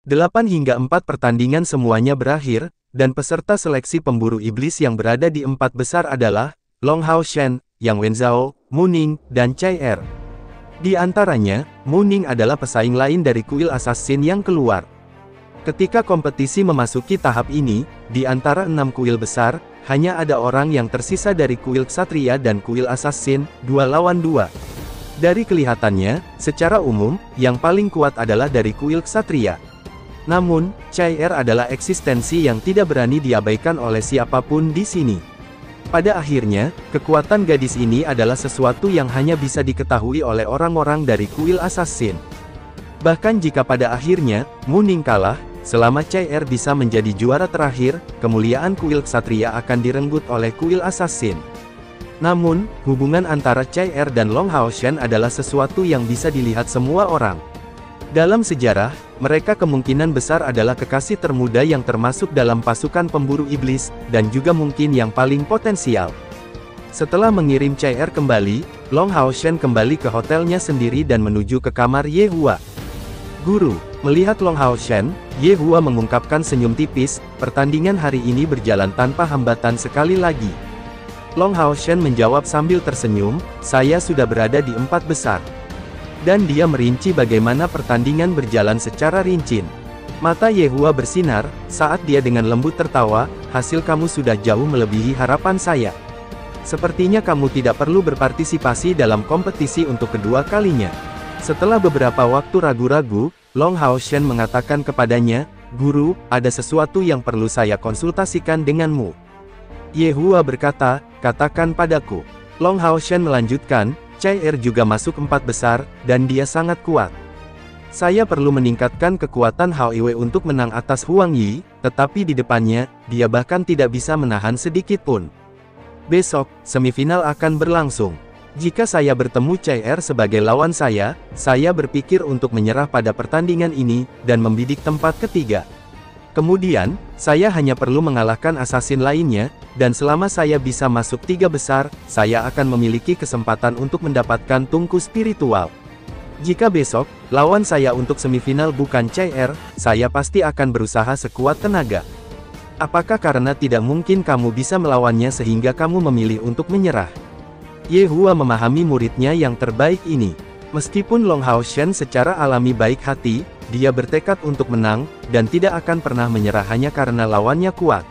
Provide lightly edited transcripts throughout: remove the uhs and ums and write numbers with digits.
8 hingga 4 pertandingan semuanya berakhir, dan peserta seleksi pemburu iblis yang berada di 4 besar adalah Long Hao Shen, Yang Wenzhao, Mu Ning, dan Cai Er. Di antaranya, Mu Ning adalah pesaing lain dari kuil assassin yang keluar. Ketika kompetisi memasuki tahap ini, di antara 6 kuil besar, hanya ada orang yang tersisa dari kuil ksatria dan kuil assassin, 2 lawan 2. Dari kelihatannya, secara umum, yang paling kuat adalah dari kuil ksatria. Namun, Cai Er adalah eksistensi yang tidak berani diabaikan oleh siapapun di sini. Pada akhirnya, kekuatan gadis ini adalah sesuatu yang hanya bisa diketahui oleh orang-orang dari kuil assassin. Bahkan jika pada akhirnya, Mu Ning kalah, selama Cai Er bisa menjadi juara terakhir, kemuliaan kuil ksatria akan direnggut oleh kuil assassin. Namun, hubungan antara Cai Er dan Long Hao Shen adalah sesuatu yang bisa dilihat semua orang. Dalam sejarah, mereka kemungkinan besar adalah kekasih termuda yang termasuk dalam pasukan pemburu iblis, dan juga mungkin yang paling potensial. Setelah mengirim Cai Er kembali, Long Hao Shen kembali ke hotelnya sendiri dan menuju ke kamar Ye Hua. Guru, melihat Long Hao Shen, Ye Hua mengungkapkan senyum tipis, pertandingan hari ini berjalan tanpa hambatan sekali lagi. Long Hao Shen menjawab sambil tersenyum, saya sudah berada di 4 besar. Dan dia merinci bagaimana pertandingan berjalan secara rinci. Mata Ye Hua bersinar, saat dia dengan lembut tertawa, hasil kamu sudah jauh melebihi harapan saya. Sepertinya kamu tidak perlu berpartisipasi dalam kompetisi untuk kedua kalinya. Setelah beberapa waktu ragu-ragu, Long Hao Shen mengatakan kepadanya, Guru, ada sesuatu yang perlu saya konsultasikan denganmu. Ye Hua berkata, katakan padaku. Long Hao Shen melanjutkan, Cai Er juga masuk 4 besar, dan dia sangat kuat. Saya perlu meningkatkan kekuatan Hao Iwe untuk menang atas Huang Yi, tetapi di depannya, dia bahkan tidak bisa menahan sedikit pun. Besok, semifinal akan berlangsung. Jika saya bertemu Cai Er sebagai lawan saya berpikir untuk menyerah pada pertandingan ini, dan membidik tempat ketiga. Kemudian, saya hanya perlu mengalahkan assassin lainnya, dan selama saya bisa masuk 3 besar, saya akan memiliki kesempatan untuk mendapatkan tungku spiritual. Jika besok, lawan saya untuk semifinal bukan Cai Er, saya pasti akan berusaha sekuat tenaga. Apakah karena tidak mungkin kamu bisa melawannya sehingga kamu memilih untuk menyerah? Ye Hua memahami muridnya yang terbaik ini. Meskipun Long Hao Shen secara alami baik hati, dia bertekad untuk menang, dan tidak akan pernah menyerah hanya karena lawannya kuat.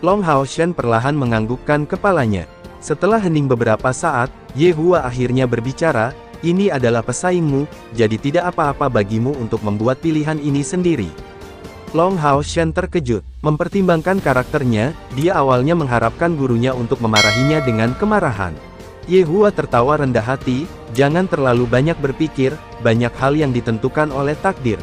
Long Hao Shen perlahan menganggukkan kepalanya. Setelah hening beberapa saat, Ye Hua akhirnya berbicara, ini adalah pesaingmu, jadi tidak apa-apa bagimu untuk membuat pilihan ini sendiri. Long Hao Shen terkejut. Mempertimbangkan karakternya, dia awalnya mengharapkan gurunya untuk memarahinya dengan kemarahan. Ye Hua tertawa rendah hati, jangan terlalu banyak berpikir, banyak hal yang ditentukan oleh takdir.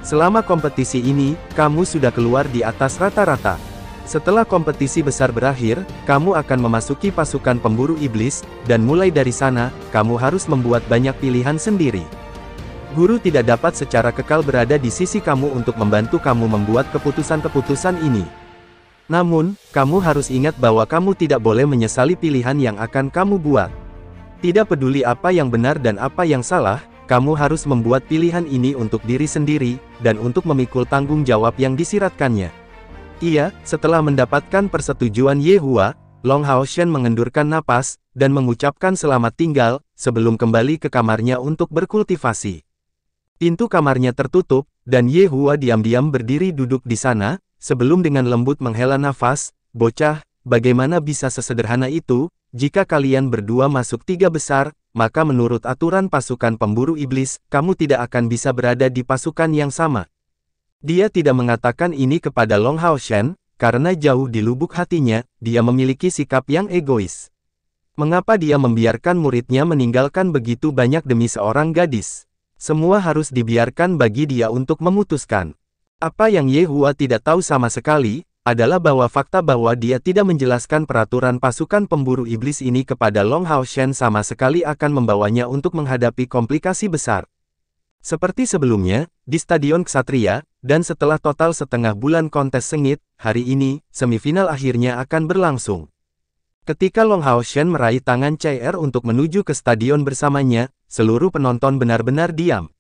Selama kompetisi ini, kamu sudah keluar di atas rata-rata. Setelah kompetisi besar berakhir, kamu akan memasuki pasukan pemburu iblis, dan mulai dari sana, kamu harus membuat banyak pilihan sendiri. Guru tidak dapat secara kekal berada di sisi kamu untuk membantu kamu membuat keputusan-keputusan ini. Namun, kamu harus ingat bahwa kamu tidak boleh menyesali pilihan yang akan kamu buat. Tidak peduli apa yang benar dan apa yang salah, kamu harus membuat pilihan ini untuk diri sendiri, dan untuk memikul tanggung jawab yang disiratkannya. Iya, setelah mendapatkan persetujuan Ye Hua, Long Hao Shen mengendurkan napas, dan mengucapkan selamat tinggal, sebelum kembali ke kamarnya untuk berkultivasi. Pintu kamarnya tertutup, dan Ye Hua diam-diam berdiri duduk di sana, sebelum dengan lembut menghela nafas, bocah, bagaimana bisa sesederhana itu, jika kalian berdua masuk 3 besar, maka menurut aturan pasukan pemburu iblis, kamu tidak akan bisa berada di pasukan yang sama. Dia tidak mengatakan ini kepada Long Hao Shen, karena jauh di lubuk hatinya, dia memiliki sikap yang egois. Mengapa dia membiarkan muridnya meninggalkan begitu banyak demi seorang gadis? Semua harus dibiarkan bagi dia untuk memutuskan. Apa yang Ye Hua tidak tahu sama sekali, adalah bahwa fakta bahwa dia tidak menjelaskan peraturan pasukan pemburu iblis ini kepada Long Hao Shen sama sekali akan membawanya untuk menghadapi komplikasi besar. Seperti sebelumnya, di Stadion Ksatria, dan setelah total setengah bulan kontes sengit, hari ini, semifinal akhirnya akan berlangsung. Ketika Long Hao Shen meraih tangan Cai Er untuk menuju ke stadion bersamanya, seluruh penonton benar-benar diam.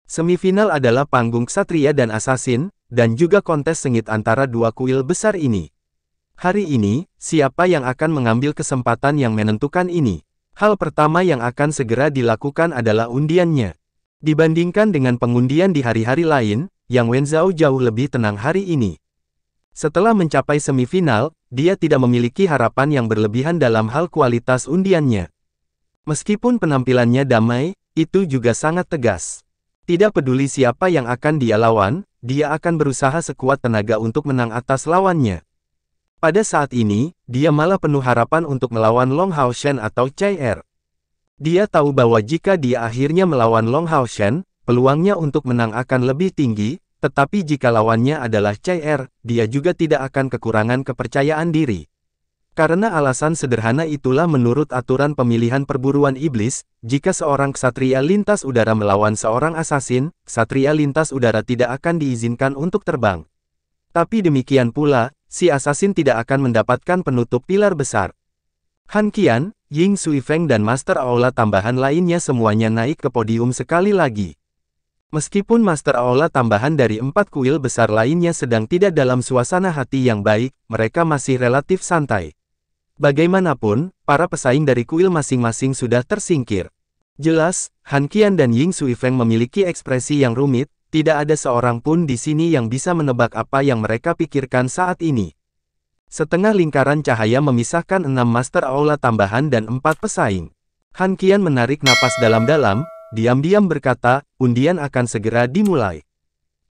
Semifinal adalah panggung ksatria dan assassin, dan juga kontes sengit antara dua kuil besar ini. Hari ini, siapa yang akan mengambil kesempatan yang menentukan ini? Hal pertama yang akan segera dilakukan adalah undiannya. Dibandingkan dengan pengundian di hari-hari lain, Yang Wenzhao jauh lebih tenang hari ini. Setelah mencapai semifinal, dia tidak memiliki harapan yang berlebihan dalam hal kualitas undiannya. Meskipun penampilannya damai, itu juga sangat tegas. Tidak peduli siapa yang akan dia lawan, dia akan berusaha sekuat tenaga untuk menang atas lawannya. Pada saat ini, dia malah penuh harapan untuk melawan Long Haoshen atau Chai Er. Dia tahu bahwa jika dia akhirnya melawan Long Haoshen, peluangnya untuk menang akan lebih tinggi, tetapi jika lawannya adalah Chai Er, dia juga tidak akan kekurangan kepercayaan diri. Karena alasan sederhana itulah menurut aturan pemilihan perburuan iblis, jika seorang ksatria lintas udara melawan seorang asasin, ksatria lintas udara tidak akan diizinkan untuk terbang. Tapi demikian pula, si asasin tidak akan mendapatkan penutup pilar besar. Han Qian, Ying Suifeng dan Master Aula tambahan lainnya semuanya naik ke podium sekali lagi. Meskipun Master Aula tambahan dari 4 kuil besar lainnya sedang tidak dalam suasana hati yang baik, mereka masih relatif santai. Bagaimanapun, para pesaing dari kuil masing-masing sudah tersingkir. Jelas, Han Qian dan Ying Suifeng memiliki ekspresi yang rumit, tidak ada seorang pun di sini yang bisa menebak apa yang mereka pikirkan saat ini. Setengah lingkaran cahaya memisahkan 6 Master Aula tambahan dan 4 pesaing. Han Qian menarik napas dalam-dalam, diam-diam berkata, undian akan segera dimulai.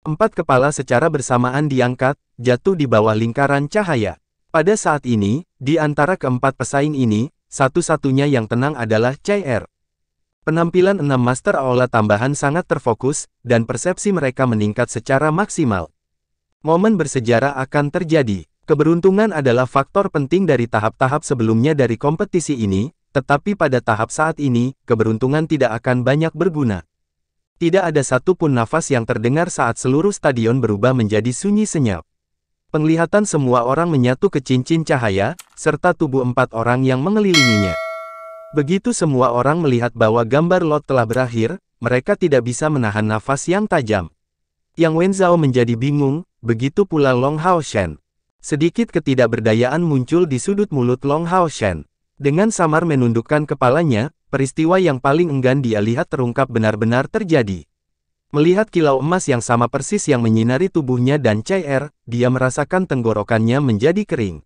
4 kepala secara bersamaan diangkat, jatuh di bawah lingkaran cahaya. Pada saat ini, di antara keempat pesaing ini, satu-satunya yang tenang adalah Chai Er. Penampilan 6 Master Aula tambahan sangat terfokus, dan persepsi mereka meningkat secara maksimal. Momen bersejarah akan terjadi. Keberuntungan adalah faktor penting dari tahap-tahap sebelumnya dari kompetisi ini, tetapi pada tahap saat ini, keberuntungan tidak akan banyak berguna. Tidak ada satupun nafas yang terdengar saat seluruh stadion berubah menjadi sunyi senyap. Penglihatan semua orang menyatu ke cincin cahaya, serta tubuh 4 orang yang mengelilinginya. Begitu semua orang melihat bahwa gambar lot telah berakhir, mereka tidak bisa menahan nafas yang tajam. Yang Wenzhao menjadi bingung, begitu pula Long Haoshen. Sedikit ketidakberdayaan muncul di sudut mulut Long Haoshen. Dengan samar menundukkan kepalanya, peristiwa yang paling enggan dia lihat terungkap benar-benar terjadi. Melihat kilau emas yang sama persis yang menyinari tubuhnya dan Chai Er, dia merasakan tenggorokannya menjadi kering.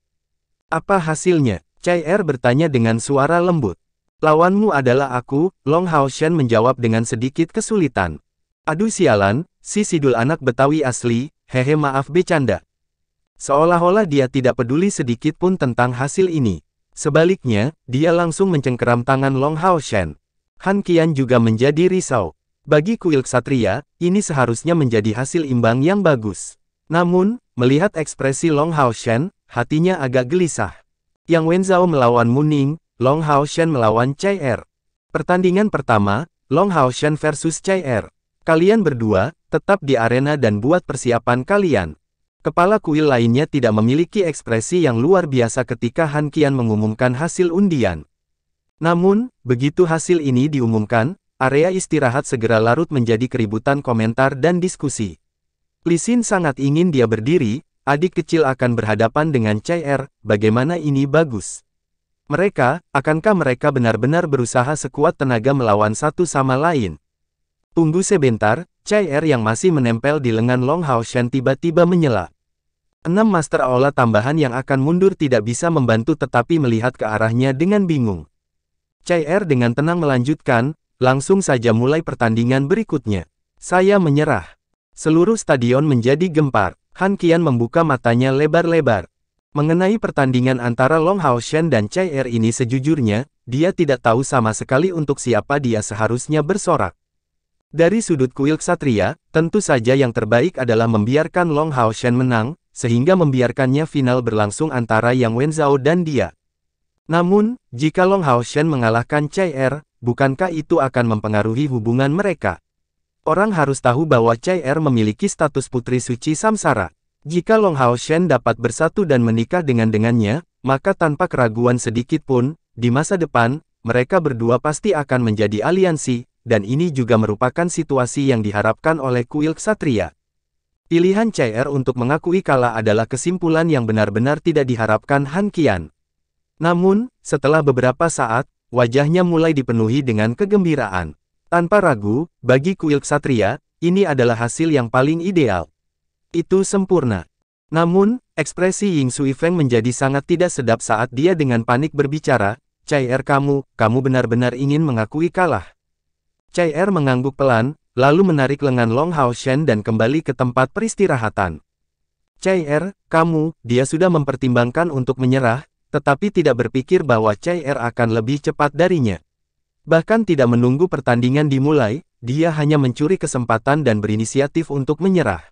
Apa hasilnya? Chai Er bertanya dengan suara lembut. Lawanmu adalah aku, Long Haoshen menjawab dengan sedikit kesulitan. Aduh sialan, si sidul anak Betawi asli, hehe maaf bercanda. Seolah-olah dia tidak peduli sedikit pun tentang hasil ini. Sebaliknya, dia langsung mencengkeram tangan Long Haoshen. Han Qian juga menjadi risau. Bagi kuil ksatria, ini seharusnya menjadi hasil imbang yang bagus. Namun, melihat ekspresi Long Haoshen, hatinya agak gelisah. Yang Wenzhao melawan Muning, Long Haoshen melawan Chai Er. Pertandingan pertama, Long Haoshen versus Chai Er. Kalian berdua, tetap di arena dan buat persiapan kalian. Kepala kuil lainnya tidak memiliki ekspresi yang luar biasa ketika Han Qian mengumumkan hasil undian. Namun, begitu hasil ini diumumkan, area istirahat segera larut menjadi keributan komentar dan diskusi. Li Xin sangat ingin dia berdiri, adik kecil akan berhadapan dengan Chai Er, bagaimana ini bagus. Akankah mereka benar-benar berusaha sekuat tenaga melawan satu sama lain? Tunggu sebentar, Chai Er yang masih menempel di lengan Long Haoshen tiba-tiba menyela. 6 Master Aula tambahan yang akan mundur tidak bisa membantu tetapi melihat ke arahnya dengan bingung. Chai Er dengan tenang melanjutkan, langsung saja mulai pertandingan berikutnya. Saya menyerah. Seluruh stadion menjadi gempar. Han Qian membuka matanya lebar-lebar. Mengenai pertandingan antara Long Haoshen dan Chai Er ini sejujurnya, dia tidak tahu sama sekali untuk siapa dia seharusnya bersorak. Dari sudut kuil ksatria, tentu saja yang terbaik adalah membiarkan Long Haoshen menang, sehingga membiarkannya final berlangsung antara Yang Wenzhao dan dia. Namun, jika Long Haoshen mengalahkan Chai Er, bukankah itu akan mempengaruhi hubungan mereka? Orang harus tahu bahwa Chai Er memiliki status putri suci samsara. Jika Long Haoshen dapat bersatu dan menikah dengannya, maka tanpa keraguan sedikit pun, di masa depan, mereka berdua pasti akan menjadi aliansi, dan ini juga merupakan situasi yang diharapkan oleh kuil ksatria. Pilihan Chai untuk mengakui kalah adalah kesimpulan yang benar-benar tidak diharapkan Han Qian. Namun, setelah beberapa saat, wajahnya mulai dipenuhi dengan kegembiraan. Tanpa ragu, bagi kuil ksatria, ini adalah hasil yang paling ideal. Itu sempurna. Namun, ekspresi Ying Sui Feng menjadi sangat tidak sedap saat dia dengan panik berbicara, Chai kamu benar-benar ingin mengakui kalah. Chai mengangguk pelan, lalu menarik lengan Long Hao Shen dan kembali ke tempat peristirahatan. Chai dia sudah mempertimbangkan untuk menyerah, tetapi tidak berpikir bahwa Chai akan lebih cepat darinya. Bahkan tidak menunggu pertandingan dimulai, dia hanya mencuri kesempatan dan berinisiatif untuk menyerah.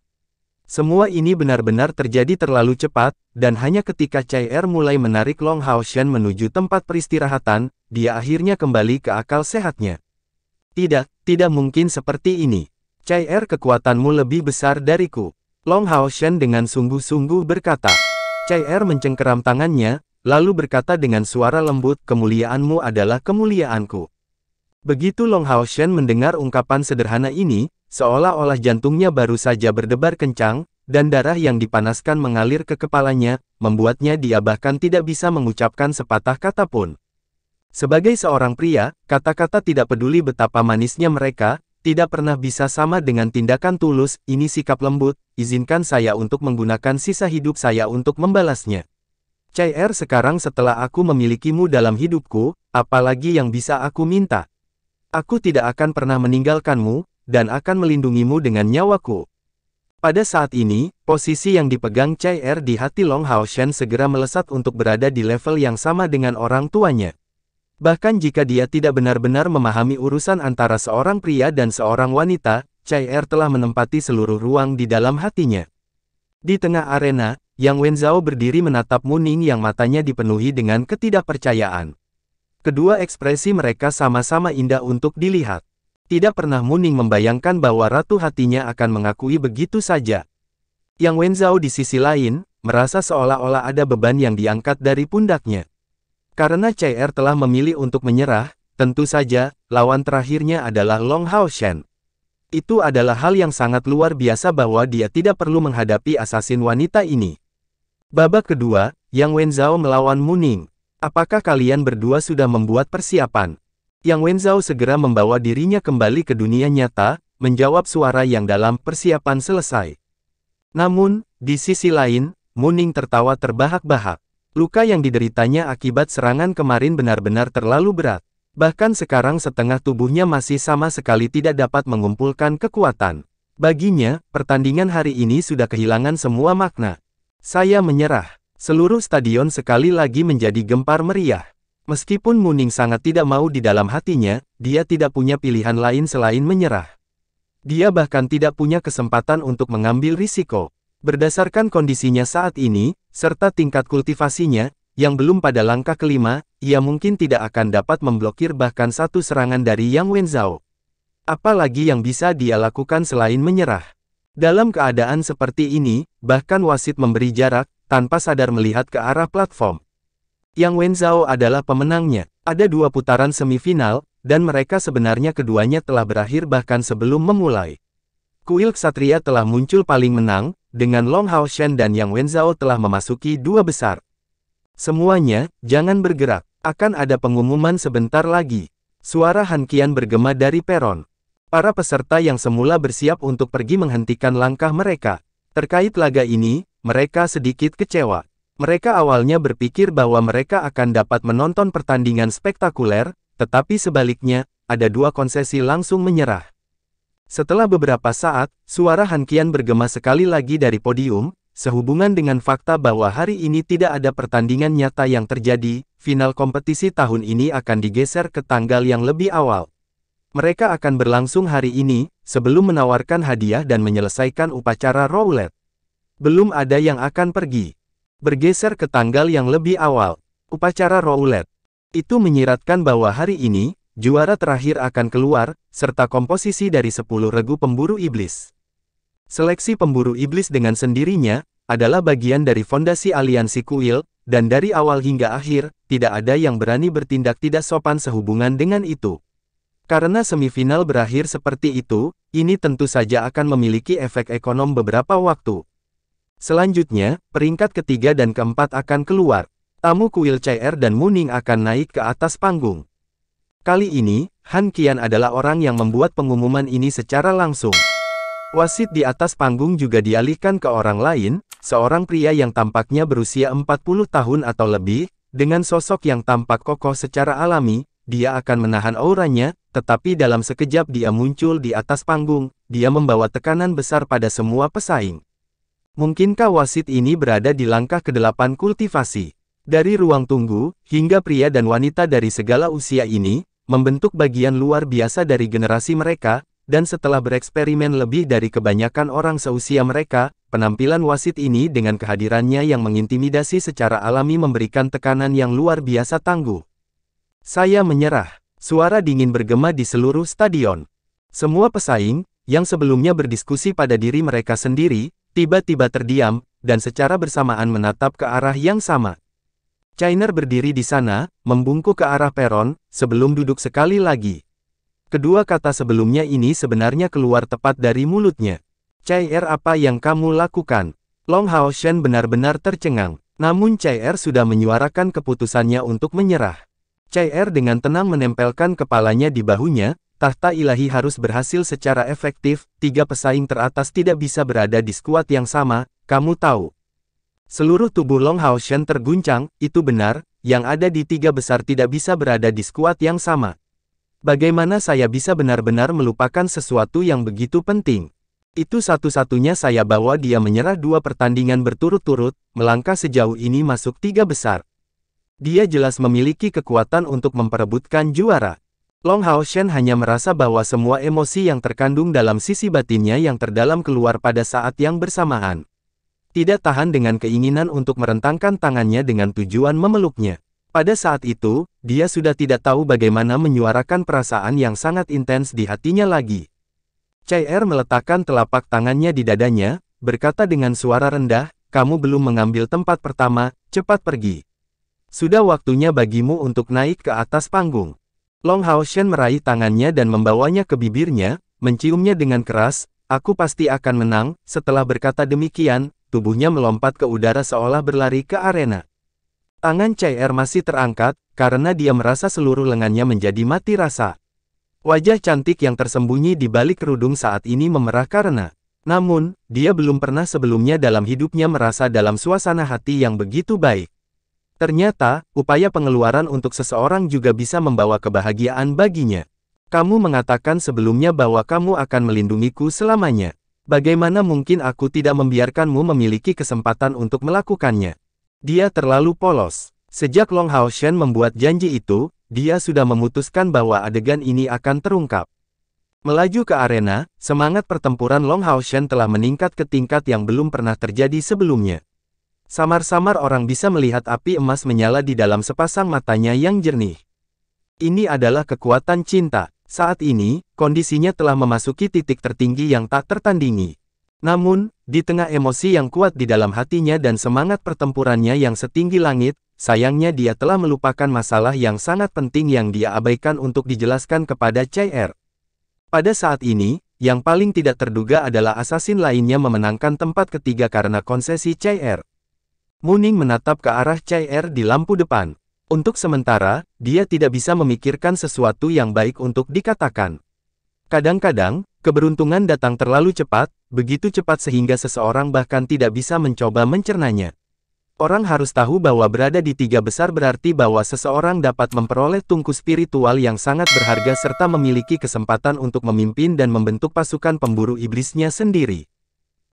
Semua ini benar-benar terjadi terlalu cepat, dan hanya ketika Chai mulai menarik Long Hao Shen menuju tempat peristirahatan, dia akhirnya kembali ke akal sehatnya. Tidak mungkin seperti ini. Chai kekuatanmu lebih besar dariku. Long Hao Shen dengan sungguh-sungguh berkata. Chai mencengkeram tangannya, lalu berkata dengan suara lembut, kemuliaanmu adalah kemuliaanku. Begitu Long Hao Shen mendengar ungkapan sederhana ini, seolah-olah jantungnya baru saja berdebar kencang, dan darah yang dipanaskan mengalir ke kepalanya, membuatnya dia bahkan tidak bisa mengucapkan sepatah kata pun. Sebagai seorang pria, kata-kata tidak peduli betapa manisnya mereka, tidak pernah bisa sama dengan tindakan tulus, ini sikap lembut, izinkan saya untuk menggunakan sisa hidup saya untuk membalasnya. Chai sekarang setelah aku memilikimu dalam hidupku, apalagi yang bisa aku minta? Aku tidak akan pernah meninggalkanmu, dan akan melindungimu dengan nyawaku. Pada saat ini, posisi yang dipegang Chai di hati Long Hao Shen segera melesat untuk berada di level yang sama dengan orang tuanya. Bahkan jika dia tidak benar-benar memahami urusan antara seorang pria dan seorang wanita, Chai telah menempati seluruh ruang di dalam hatinya. Di tengah arena, Yang Wenzhao berdiri menatap Mu Ning yang matanya dipenuhi dengan ketidakpercayaan. Kedua ekspresi mereka sama-sama indah untuk dilihat. Tidak pernah Mu Ning membayangkan bahwa ratu hatinya akan mengakui begitu saja. Yang Wenzhao di sisi lain, merasa seolah-olah ada beban yang diangkat dari pundaknya. Karena Chai telah memilih untuk menyerah, tentu saja, lawan terakhirnya adalah Long Hao Shen. Itu adalah hal yang sangat luar biasa bahwa dia tidak perlu menghadapi asasin wanita ini. Babak kedua, Yang Wenzhao melawan Mu Ning. Apakah kalian berdua sudah membuat persiapan? Yang Wenzhao segera membawa dirinya kembali ke dunia nyata, menjawab suara yang dalam, persiapan selesai. Namun, di sisi lain, Mu Ning tertawa terbahak-bahak. Luka yang dideritanya akibat serangan kemarin benar-benar terlalu berat. Bahkan sekarang setengah tubuhnya masih sama sekali tidak dapat mengumpulkan kekuatan. Baginya, pertandingan hari ini sudah kehilangan semua makna. Saya menyerah. Seluruh stadion sekali lagi menjadi gempar meriah. Meskipun Mu Ning sangat tidak mau di dalam hatinya, dia tidak punya pilihan lain selain menyerah. Dia bahkan tidak punya kesempatan untuk mengambil risiko. Berdasarkan kondisinya saat ini, serta tingkat kultivasinya, yang belum pada langkah kelima, ia mungkin tidak akan dapat memblokir bahkan satu serangan dari Yang Wenzhao. Apalagi yang bisa dia lakukan selain menyerah. Dalam keadaan seperti ini, bahkan wasit memberi jarak, tanpa sadar melihat ke arah platform. Yang Wenzhao adalah pemenangnya. Ada 2 putaran semifinal, dan mereka sebenarnya keduanya telah berakhir bahkan sebelum memulai. Kuil ksatria telah muncul paling menang, dengan Long Hao Shen dan Yang Wenzhao telah memasuki 2 besar. Semuanya, jangan bergerak. Akan ada pengumuman sebentar lagi. Suara Han Qian bergema dari peron. Para peserta yang semula bersiap untuk pergi menghentikan langkah mereka. Terkait laga ini, mereka sedikit kecewa. Mereka awalnya berpikir bahwa mereka akan dapat menonton pertandingan spektakuler, tetapi sebaliknya, ada 2 konsesi langsung menyerah. Setelah beberapa saat, suara Han Qian bergema sekali lagi dari podium, sehubungan dengan fakta bahwa hari ini tidak ada pertandingan nyata yang terjadi, final kompetisi tahun ini akan digeser ke tanggal yang lebih awal. Mereka akan berlangsung hari ini, sebelum menawarkan hadiah dan menyelesaikan upacara roulette. Belum ada yang akan pergi. Bergeser ke tanggal yang lebih awal. Upacara roulette. Itu menyiratkan bahwa hari ini, juara terakhir akan keluar, serta komposisi dari 10 regu pemburu iblis. Seleksi pemburu iblis dengan sendirinya, adalah bagian dari fondasi aliansi kuil, dan dari awal hingga akhir, tidak ada yang berani bertindak tidak sopan sehubungan dengan itu. Karena semifinal berakhir seperti itu, ini tentu saja akan memiliki efek ekonom beberapa waktu. Selanjutnya, peringkat ketiga dan keempat akan keluar. Tamu kuil Chai dan Muning akan naik ke atas panggung. Kali ini, Han Qian adalah orang yang membuat pengumuman ini secara langsung. Wasit di atas panggung juga dialihkan ke orang lain, seorang pria yang tampaknya berusia 40 tahun atau lebih, dengan sosok yang tampak kokoh secara alami. Dia akan menahan auranya, tetapi dalam sekejap dia muncul di atas panggung, dia membawa tekanan besar pada semua pesaing. Mungkinkah wasit ini berada di langkah ke-8 kultivasi? Dari ruang tunggu, hingga pria dan wanita dari segala usia ini, membentuk bagian luar biasa dari generasi mereka, dan setelah bereksperimen lebih dari kebanyakan orang seusia mereka, penampilan wasit ini dengan kehadirannya yang mengintimidasi secara alami memberikan tekanan yang luar biasa tangguh. Saya menyerah. Suara dingin bergema di seluruh stadion. Semua pesaing, yang sebelumnya berdiskusi pada diri mereka sendiri, tiba-tiba terdiam, dan secara bersamaan menatap ke arah yang sama. Chiner berdiri di sana, membungkuk ke arah peron, sebelum duduk sekali lagi. Kedua kata sebelumnya ini sebenarnya keluar tepat dari mulutnya. Chai apa yang kamu lakukan? Long Hao Shen benar-benar tercengang. Namun Chai sudah menyuarakan keputusannya untuk menyerah. Chai dengan tenang menempelkan kepalanya di bahunya, tahta ilahi harus berhasil secara efektif, 3 pesaing teratas tidak bisa berada di skuad yang sama, kamu tahu. Seluruh tubuh Long Hao Shen terguncang, itu benar, yang ada di 3 besar tidak bisa berada di skuad yang sama. Bagaimana saya bisa benar-benar melupakan sesuatu yang begitu penting? Itu satu-satunya saya bawa dia menyerah 2 pertandingan berturut-turut, melangkah sejauh ini masuk 3 besar. Dia jelas memiliki kekuatan untuk memperebutkan juara. Long Hao Shen hanya merasa bahwa semua emosi yang terkandung dalam sisi batinnya yang terdalam keluar pada saat yang bersamaan. Tidak tahan dengan keinginan untuk merentangkan tangannya dengan tujuan memeluknya. Pada saat itu, dia sudah tidak tahu bagaimana menyuarakan perasaan yang sangat intens di hatinya lagi. Chai meletakkan telapak tangannya di dadanya, berkata dengan suara rendah, kamu belum mengambil tempat pertama, cepat pergi. Sudah waktunya bagimu untuk naik ke atas panggung. Long Hao Shen meraih tangannya dan membawanya ke bibirnya, menciumnya dengan keras, aku pasti akan menang. Setelah berkata demikian, tubuhnya melompat ke udara seolah berlari ke arena. Tangan Chai masih terangkat, karena dia merasa seluruh lengannya menjadi mati rasa. Wajah cantik yang tersembunyi di balik kerudung saat ini memerah karena. Namun, dia belum pernah sebelumnya dalam hidupnya merasa dalam suasana hati yang begitu baik. Ternyata, upaya pengeluaran untuk seseorang juga bisa membawa kebahagiaan baginya. Kamu mengatakan sebelumnya bahwa kamu akan melindungiku selamanya. Bagaimana mungkin aku tidak membiarkanmu memiliki kesempatan untuk melakukannya? Dia terlalu polos. Sejak Long Hao Shen membuat janji itu, dia sudah memutuskan bahwa adegan ini akan terungkap. Melaju ke arena, semangat pertempuran Long Hao Shen telah meningkat ke tingkat yang belum pernah terjadi sebelumnya. Samar-samar orang bisa melihat api emas menyala di dalam sepasang matanya yang jernih. Ini adalah kekuatan cinta. Saat ini, kondisinya telah memasuki titik tertinggi yang tak tertandingi. Namun, di tengah emosi yang kuat di dalam hatinya dan semangat pertempurannya yang setinggi langit, sayangnya dia telah melupakan masalah yang sangat penting yang dia abaikan untuk dijelaskan kepada Chai. Pada saat ini, yang paling tidak terduga adalah asasin lainnya memenangkan tempat ketiga karena konsesi Chai. Muning menatap ke arah Chai di lampu depan. Untuk sementara, dia tidak bisa memikirkan sesuatu yang baik untuk dikatakan. Kadang-kadang, keberuntungan datang terlalu cepat, begitu cepat sehingga seseorang bahkan tidak bisa mencoba mencernanya. Orang harus tahu bahwa berada di 3 besar berarti bahwa seseorang dapat memperoleh tungku spiritual yang sangat berharga serta memiliki kesempatan untuk memimpin dan membentuk pasukan pemburu iblisnya sendiri.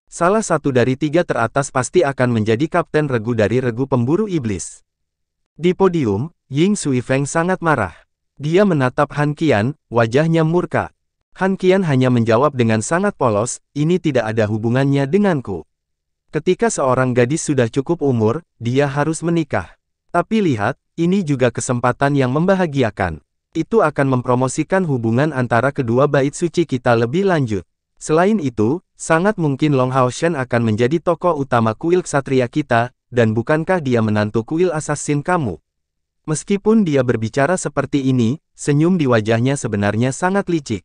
Salah satu dari 3 teratas pasti akan menjadi kapten regu dari regu pemburu iblis. Di podium, Ying Suifeng sangat marah. Dia menatap Han Qian, wajahnya murka. Han Qian hanya menjawab dengan sangat polos, ini tidak ada hubungannya denganku. Ketika seorang gadis sudah cukup umur, dia harus menikah. Tapi lihat, ini juga kesempatan yang membahagiakan. Itu akan mempromosikan hubungan antara kedua bait suci kita lebih lanjut. Selain itu, sangat mungkin Long Hao Shen akan menjadi tokoh utama kuil ksatria kita, dan bukankah dia menantu kuil assassin kamu? Meskipun dia berbicara seperti ini, senyum di wajahnya sebenarnya sangat licik.